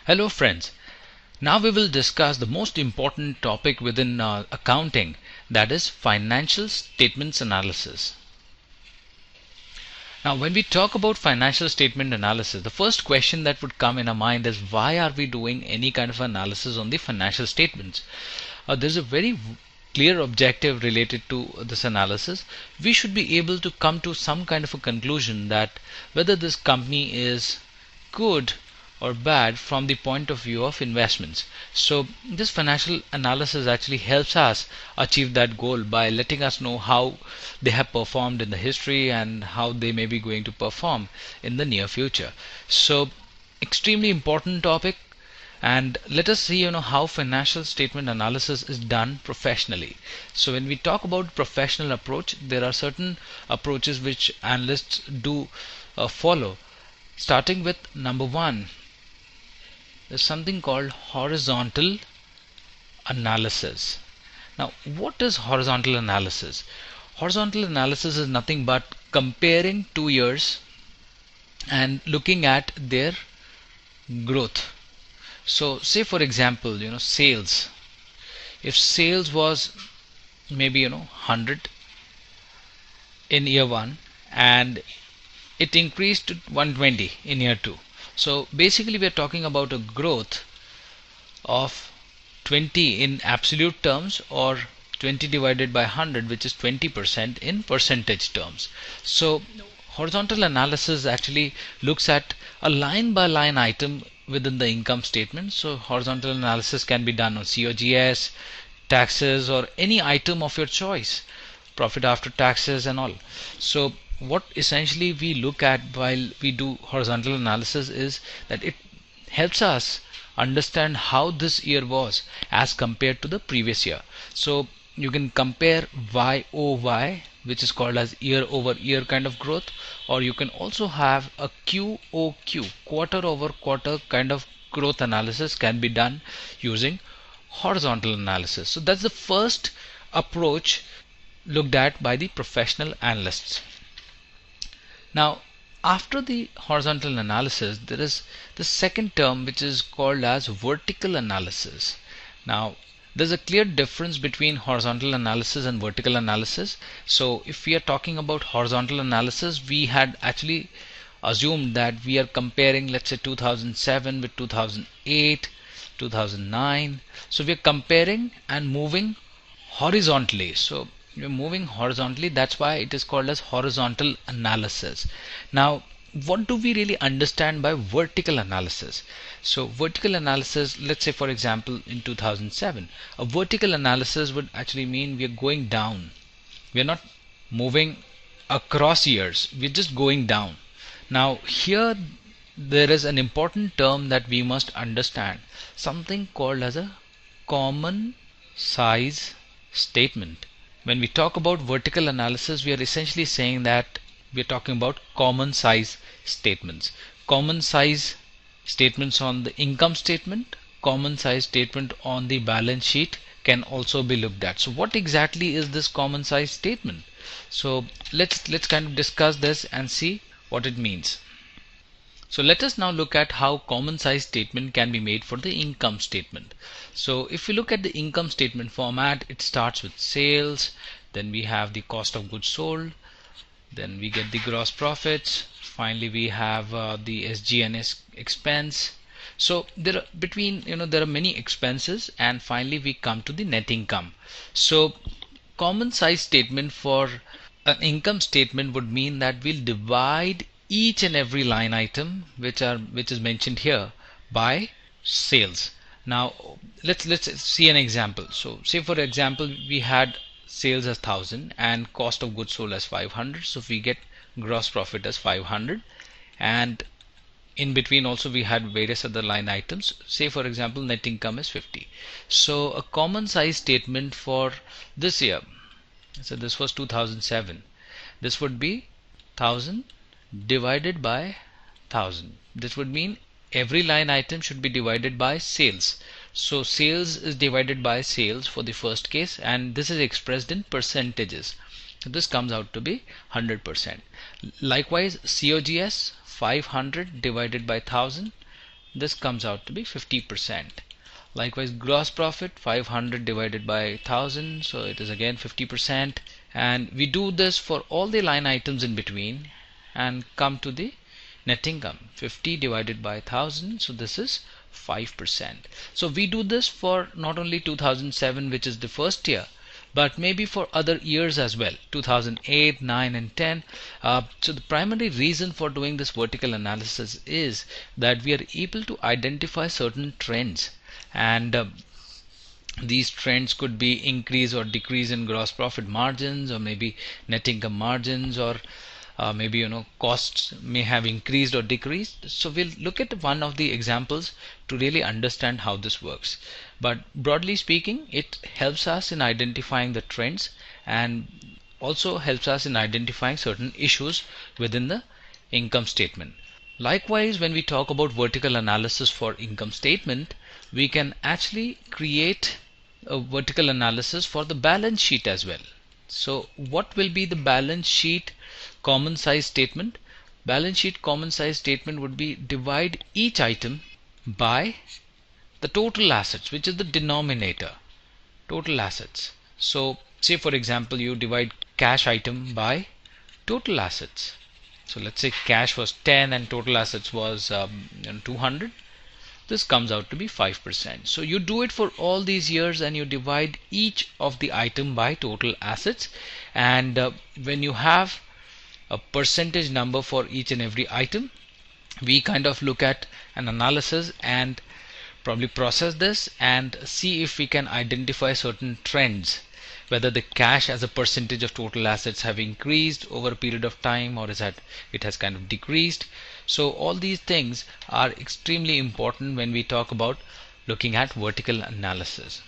Hello friends, now we will discuss the most important topic within accounting, that is financial statements analysis. Now when we talk about financial statement analysis, the first question that would come in our mind is why are we doing any kind of analysis on the financial statements? There's a very clear objective related to this analysis. We should be able to come to some kind of a conclusion that whether this company is good or bad from the point of view of investments. So this financial analysis actually helps us achieve that goal by letting us know how they have performed in the history and how they may be going to perform in the near future. So extremely important topic, and let us see how financial statement analysis is done professionally. So when we talk about professional approach, there are certain approaches which analysts do follow. Starting with number one, there's something called horizontal analysis. Now what is horizontal analysis? Horizontal analysis is nothing but comparing 2 years and looking at their growth. So say for example, sales. If sales was maybe 100 in year 1 and it increased to 120 in year 2. So basically we are talking about a growth of 20 in absolute terms, or 20 divided by 100, which is 20% in percentage terms. So horizontal analysis actually looks at a line by line item within the income statement. So horizontal analysis can be done on COGS, taxes, or any item of your choice, profit after taxes and all. So what essentially we look at while we do horizontal analysis is that it helps us understand how this year was as compared to the previous year. So you can compare YOY, which is called as year over year kind of growth, or you can also have a QOQ, quarter over quarter kind of growth analysis can be done using horizontal analysis. So that's the first approach looked at by the professional analysts. Now after the horizontal analysis, there is the second term which is called as vertical analysis. Now there's a clear difference between horizontal analysis and vertical analysis. So if we are talking about horizontal analysis, we had actually assumed that we are comparing, let's say, 2007 with 2008, 2009. So we are comparing and moving horizontally. So you're moving horizontally, that's why it is called as horizontal analysis. Now what do we really understand by vertical analysis? So vertical analysis, let's say for example in 2007, a vertical analysis would actually mean we are going down. We are not moving across years, we're just going down. Now here there is an important term that we must understand, something called as a common size statement. When we talk about vertical analysis, we are essentially saying that we are talking about common size statements. Common size statements on the income statement, common size statement on the balance sheet can also be looked at. So what exactly is this common size statement? So let's kind of discuss this and see what it means. So let us now look at how common size statement can be made for the income statement. So if you look at the income statement format, it starts with sales, then we have the cost of goods sold, then we get the gross profits, finally we have the SG&A expense. So there are there are many expenses, and finally we come to the net income. So common size statement for an income statement would mean that we'll divide each and every line item which is mentioned here by sales. Now let's see an example. So say for example we had sales as 1000 and cost of goods sold as 500, so we get gross profit as 500, and in between also we had various other line items. Say for example net income is 50. So a common size statement for this year, so this was 2007, this would be 1000 divided by 1000. This would mean every line item should be divided by sales. So sales is divided by sales for the first case, and this is expressed in percentages. So this comes out to be 100%. Likewise COGS, 500 divided by 1000, this comes out to be 50%. Likewise, gross profit 500 divided by 1000, so it is again 50%. And we do this for all the line items in between and come to the net income, 50 divided by 1000, so this is 5%. So we do this for not only 2007, which is the first year, but maybe for other years as well, 2008, 9 and 10. So the primary reason for doing this vertical analysis is that we are able to identify certain trends, and these trends could be increase or decrease in gross profit margins, or maybe net income margins, or maybe costs may have increased or decreased. So we'll look at one of the examples to really understand how this works. But broadly speaking, it helps us in identifying the trends and also helps us in identifying certain issues within the income statement. Likewise, when we talk about vertical analysis for income statement, we can actually create a vertical analysis for the balance sheet as well. So what will be the balance sheet common size statement? Balance sheet common size statement would be divide each item by the total assets, which is the denominator, total assets. So say for example you divide cash item by total assets. So let's say cash was 10 and total assets was 200. This comes out to be 5%. So you do it for all these years and you divide each of the item by total assets, and when you have a percentage number for each and every item, we kind of look at an analysis and probably process this and see if we can identify certain trends, whether the cash as a percentage of total assets have increased over a period of time, or is that it has kind of decreased. So all these things are extremely important when we talk about looking at vertical analysis.